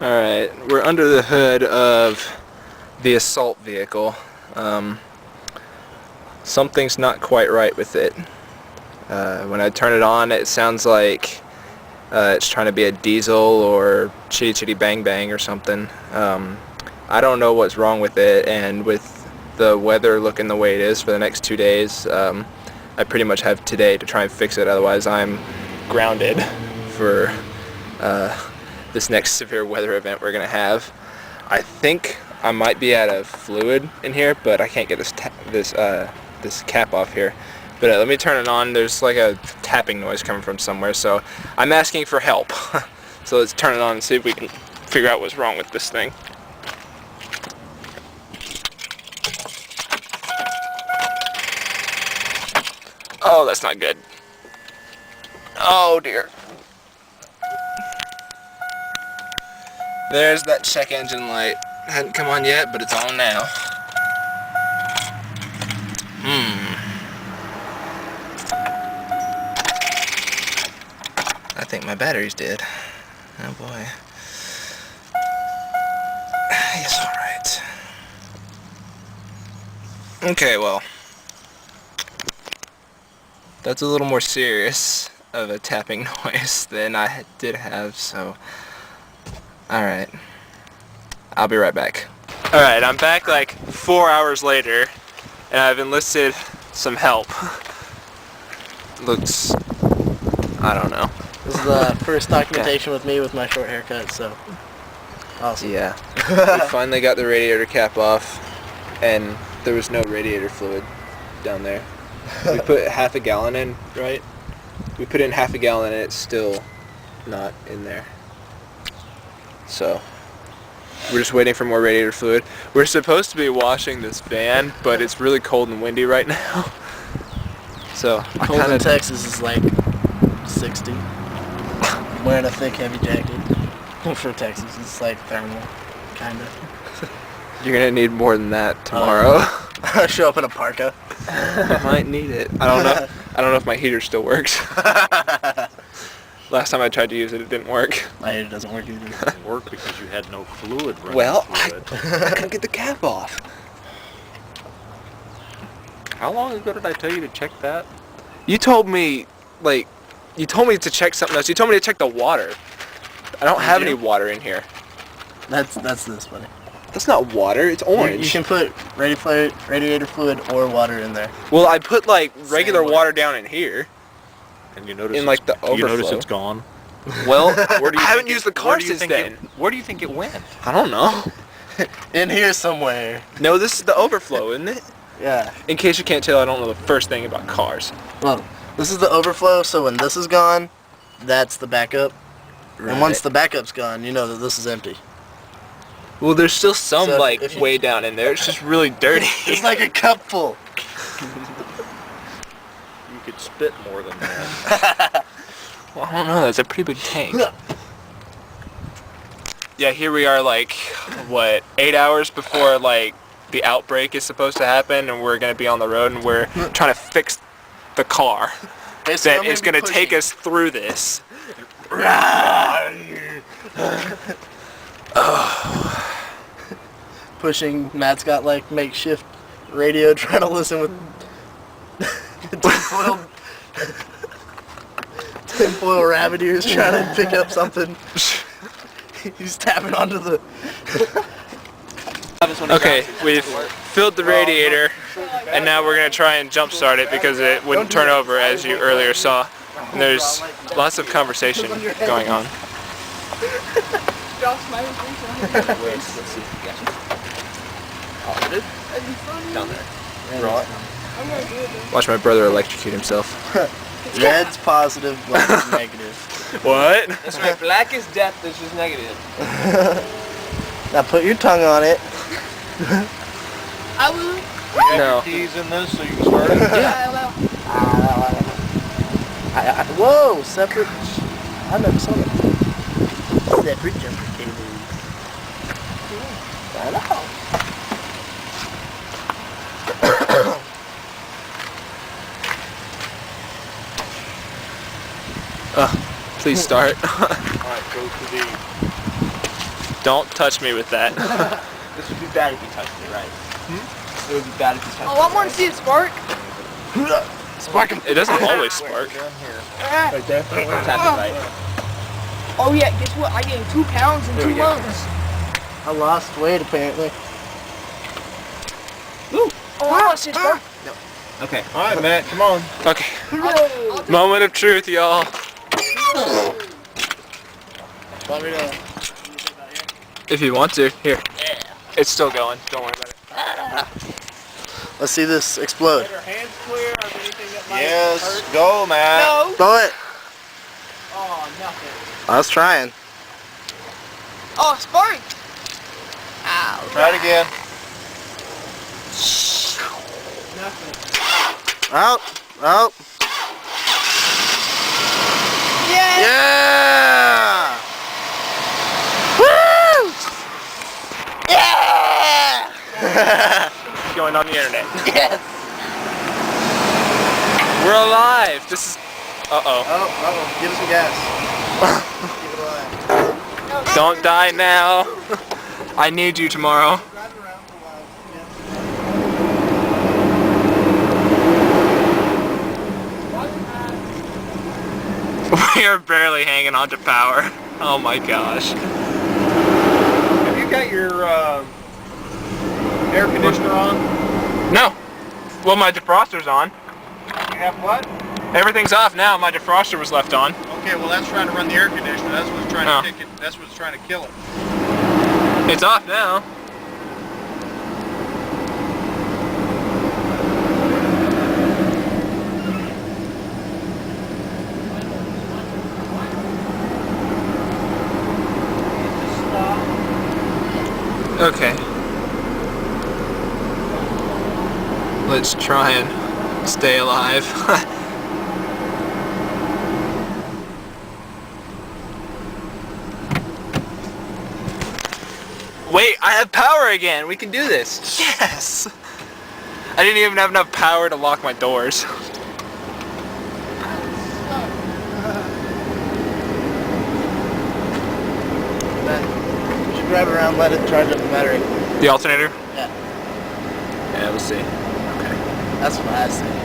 Alright, we're under the hood of the assault vehicle. Something's not quite right with it. When I turn it on, it sounds like it's trying to be a diesel or Chitty Chitty Bang Bang or something. I don't know what's wrong with it, and with the weather looking the way it is for the next 2 days, I pretty much have today to try and fix it, otherwise I'm grounded for this next severe weather event we're going to have. I think I might be out of fluid in here, but I can't get this cap off here. But let me turn it on. There's like a tapping noise coming from somewhere, so I'm asking for help. So let's turn it on and see if we can figure out what's wrong with this thing. Oh, that's not good. Oh dear. There's that check engine light. Hadn't come on yet, but it's on now. I think my battery's dead. Oh boy. It's alright. Okay, well. That's a little more serious of a tapping noise than I did have, so... Alright. I'll be right back. Alright, I'm back like 4 hours later, and I've enlisted some help. Looks... I don't know. This is the first documentation with me with my short haircut, so... Awesome. Yeah. We finally got the radiator cap off, and there was no radiator fluid down there. We put half a gallon in, right? We put in half a gallon and it's still not in there. So, we're just waiting for more radiator fluid. We're supposed to be washing this van, but it's really cold and windy right now. So, Cold in Texas is like 60. I'm wearing a thick, heavy jacket. For Texas, it's like thermal, kind of. You're gonna need more than that tomorrow. I show up in a parka. I might need it. I don't know if my heater still works. Last time I tried to use it, it didn't work. My heater doesn't work either. It didn't work because you had no fluid running I through it. couldn't get the cap off. How long ago did I tell you to check that? You told me to check something else. You told me to check the water. I don't have any water in here. That's this, buddy. That's not water, it's orange. You can put radiator fluid or water in there. Well, I put like regular water down in here. And you notice In like the you notice overflow. it's gone. Well, Where do you I haven't think used the car since then. Where do you think it went? I don't know. In here somewhere. No, this is the overflow, isn't it? Yeah. In case you can't tell, I don't know the first thing about cars. Well, this is the overflow, so when this is gone, that's the backup. Right. And once the backup's gone, you know that this is empty. Well, there's still some So like if you- way down in there. It's just really dirty. It's like a cup full. You could spit more than that. Well, I don't know. That's a pretty big tank. Yeah, here we are, like, what, 8 hours before, like, the outbreak is supposed to happen, and we're going to be on the road, and we're trying to fix the car that is going to take us through this. Pushing. Matt's got, like, makeshift radio trying to listen with tinfoil rabbit ears trying to pick up something. He's tapping onto the... Okay, we've filled the radiator, and now we're going to try and jump start it because it wouldn't turn over, as you earlier saw. And there's lots of conversation going on. Down there. Watch my brother electrocute himself. Red's positive, black is negative. What? That's right, black is death, this is negative. Now put your tongue on it. I will. You got your keys in this so you can start it? Yeah. Whoa, separate. I never saw that. Separate jumper cables. I know. Please start. Alright, go to the Don't touch me with that. This would be bad if you touched me, right? It would be bad if you touched Oh, I want to see it spark. Spark him. It doesn't always spark. Down here. Right there. Oh yeah, guess what? I gained 2 pounds in 2 months. I lost weight apparently. Oh, I want to see it spark. Okay. All right, Matt. Come on. Okay. Moment of truth, y'all. Want me to? If you want to. Here. It's still going. Don't worry about it. Let's see this explode. Get our hands clear of anything that might hurt. Go, Matt. No. Throw it. Oh, nothing. I was trying. Oh, spark. Ow. Try it again. Nothing. Out. Out. Yeah. Yeah. Woo! Yeah. Going on the internet. Yes. We're alive. This is. Uh-oh. Oh, give us some gas. Keep it alive. Don't die now. I need you tomorrow. Drive around for a while. We are barely hanging on to power. Oh my gosh. Have you got your air conditioner on? No. Well, my defroster's on. You have what? Everything's off now. My defroster was left on. Okay, well that's trying to run the air conditioner. That's what's trying Oh. to kick it. That's what's trying to kill it. It's off now. Okay. Let's try and stay alive. Wait, I have power again. We can do this. Yes. I didn't even have enough power to lock my doors. Then you should drive around, let it charge up the battery. The alternator? Yeah. Yeah, we'll see. That's what I said.